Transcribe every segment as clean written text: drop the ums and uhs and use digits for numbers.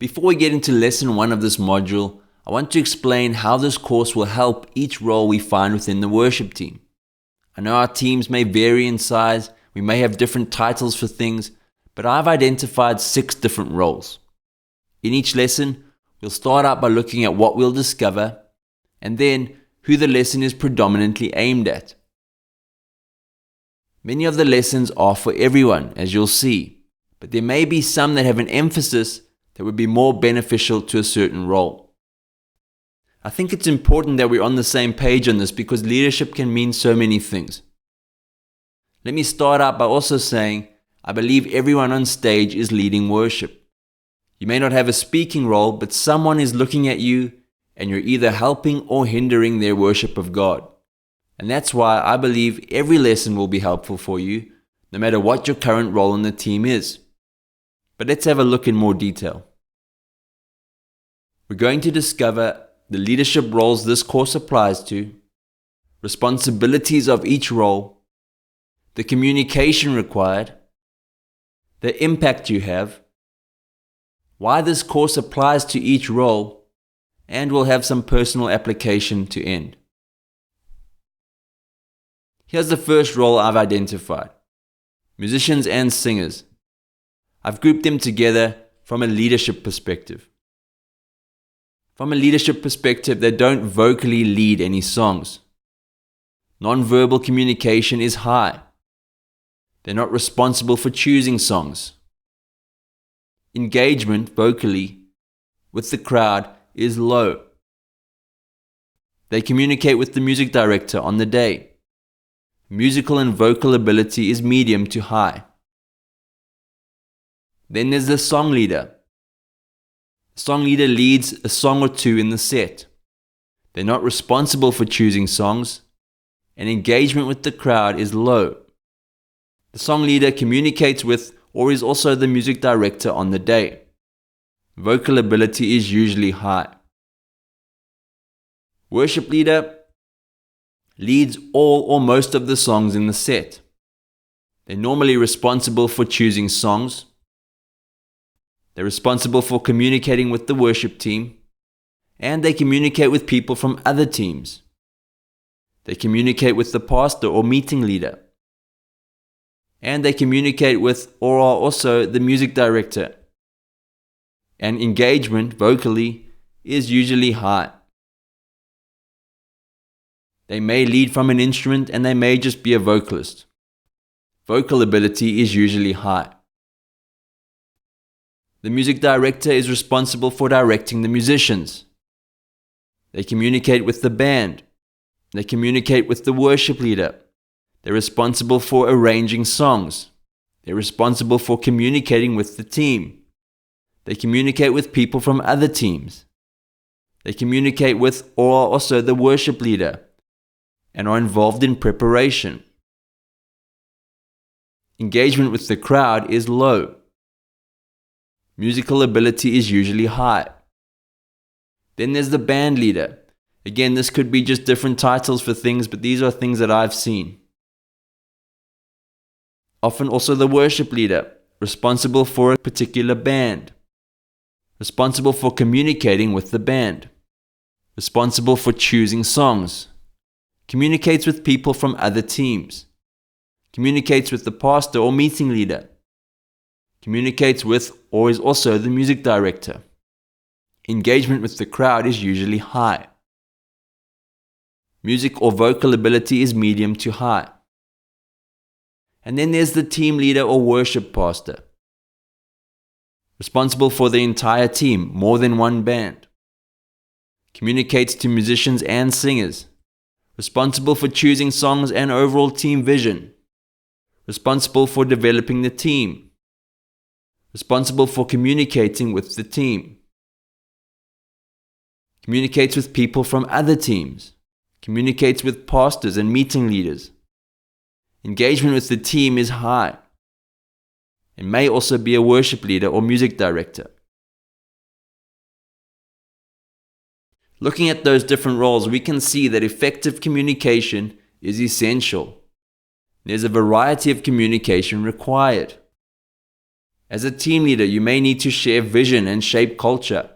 Before we get into lesson 1 of this module, I want to explain how this course will help each role we find within the worship team. I know our teams may vary in size, we may have different titles for things, but I've identified 6 different roles. In each lesson, we'll start out by looking at what we'll discover, and then who the lesson is predominantly aimed at. Many of the lessons are for everyone, as you'll see, but there may be some that have an emphasis that would be more beneficial to a certain role. I think it's important that we're on the same page on this because leadership can mean so many things. Let me start out by also saying I believe everyone on stage is leading worship. You may not have a speaking role, but someone is looking at you and you're either helping or hindering their worship of God. And that's why I believe every lesson will be helpful for you, no matter what your current role in the team is. But let's have a look in more detail. We're going to discover the leadership roles this course applies to, responsibilities of each role, the communication required, the impact you have, why this course applies to each role, and we'll have some personal application to end. Here's the first role I've identified: musicians and singers. I've grouped them together from a leadership perspective. From a leadership perspective, they don't vocally lead any songs. Non-verbal communication is high. They're not responsible for choosing songs. Engagement vocally with the crowd is low. They communicate with the music director on the day. Musical and vocal ability is medium to high. Then there's the song leader. The song leader leads a song or two in the set. They're not responsible for choosing songs, and engagement with the crowd is low. The song leader communicates with or is also the music director on the day. Vocal ability is usually high. Worship leader leads all or most of the songs in the set. They're normally responsible for choosing songs. They're responsible for communicating with the worship team, and they communicate with people from other teams. They communicate with the pastor or meeting leader, and they communicate with or are also the music director. And engagement vocally is usually high. They may lead from an instrument and they may just be a vocalist. Vocal ability is usually high. The music director is responsible for directing the musicians. They communicate with the band. They communicate with the worship leader. They're responsible for arranging songs. They're responsible for communicating with the team. They communicate with people from other teams. They communicate with or are also the worship leader and are involved in preparation. Engagement with the crowd is low. Musical ability is usually high. Then there's the band leader. Again, this could be just different titles for things, but these are things that I've seen. Often also the worship leader, responsible for a particular band. Responsible for communicating with the band. Responsible for choosing songs. Communicates with people from other teams. Communicates with the pastor or meeting leader. Communicates with or is also the music director. Engagement with the crowd is usually high. Music or vocal ability is medium to high. And then there's the team leader or worship pastor. Responsible for the entire team, more than one band. Communicates to musicians and singers. Responsible for choosing songs and overall team vision. Responsible for developing the team. Responsible for communicating with the team. Communicates with people from other teams. Communicates with pastors and meeting leaders. Engagement with the team is high. It may also be a worship leader or music director. Looking at those different roles, we can see that effective communication is essential. There's a variety of communication required. As a team leader, you may need to share vision and shape culture.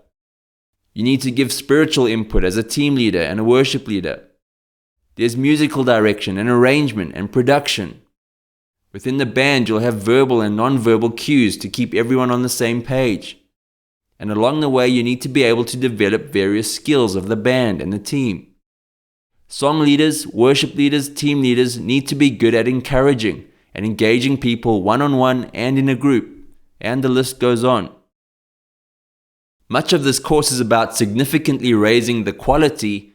You need to give spiritual input as a team leader and a worship leader. There's musical direction and arrangement and production. Within the band, you'll have verbal and non-verbal cues to keep everyone on the same page. And along the way, you need to be able to develop various skills of the band and the team. Song leaders, worship leaders, team leaders need to be good at encouraging and engaging people one-on-one and in a group, and the list goes on. Much of this course is about significantly raising the quality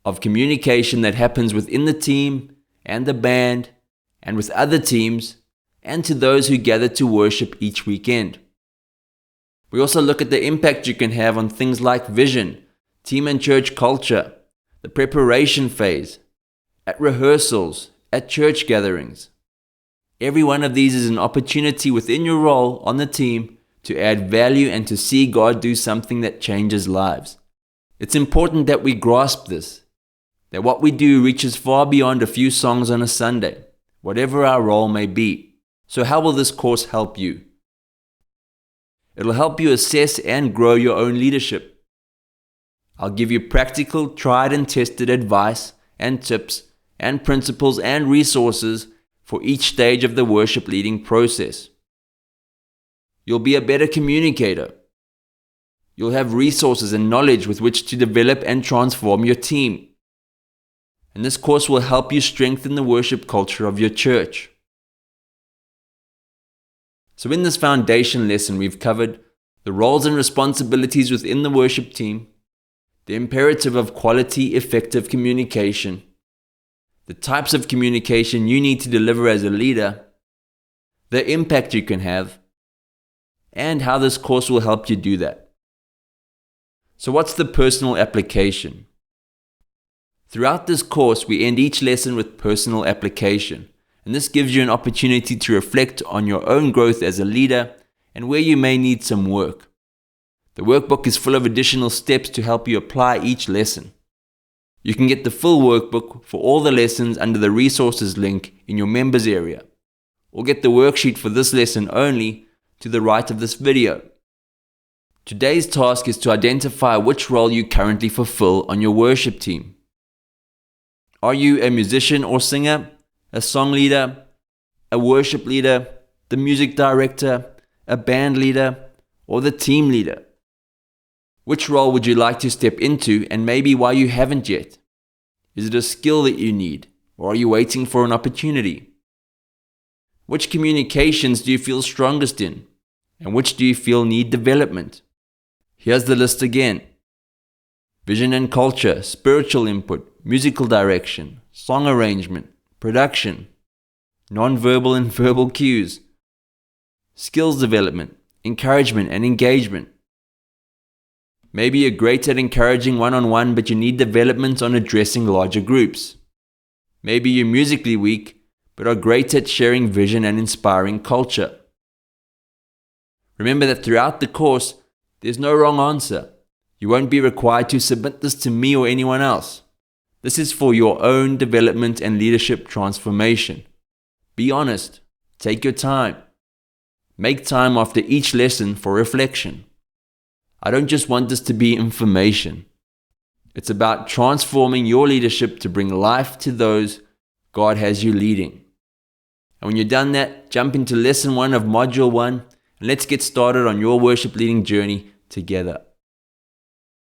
of communication that happens within the team and the band and with other teams and to those who gather to worship each weekend. We also look at the impact you can have on things like vision, team and church culture, the preparation phase, at rehearsals, at church gatherings. Every one of these is an opportunity within your role on the team to add value and to see God do something that changes lives. It's important that we grasp this, that what we do reaches far beyond a few songs on a Sunday, whatever our role may be. So how will this course help you? It'll help you assess and grow your own leadership. I'll give you practical, tried and tested advice and tips and principles and resources for each stage of the worship leading process. You'll be a better communicator. You'll have resources and knowledge with which to develop and transform your team. And this course will help you strengthen the worship culture of your church. So in this foundation lesson, we've covered the roles and responsibilities within the worship team, the imperative of quality, effective communication, the types of communication you need to deliver as a leader, the impact you can have, and how this course will help you do that. So what's the personal application? Throughout this course, we end each lesson with personal application. And this gives you an opportunity to reflect on your own growth as a leader and where you may need some work. The workbook is full of additional steps to help you apply each lesson. You can get the full workbook for all the lessons under the resources link in your members area, or get the worksheet for this lesson only to the right of this video. Today's task is to identify which role you currently fulfill on your worship team. Are you a musician or singer? A song leader, a worship leader, the music director, a band leader, or the team leader? Which role would you like to step into and maybe why you haven't yet? Is it a skill that you need, or are you waiting for an opportunity? Which communications do you feel strongest in, and which do you feel need development? Here's the list again. Vision and culture, spiritual input, musical direction, song arrangement, production, non-verbal and verbal cues, skills development, encouragement and engagement. Maybe you're great at encouraging one-on-one, but you need development on addressing larger groups. Maybe you're musically weak, but are great at sharing vision and inspiring culture. Remember that throughout the course, there's no wrong answer. You won't be required to submit this to me or anyone else. This is for your own development and leadership transformation. Be honest. Take your time. Make time after each lesson for reflection. I don't just want this to be information. It's about transforming your leadership to bring life to those God has you leading. And when you're done that, jump into lesson 1 of module 1 and let's get started on your worship leading journey together.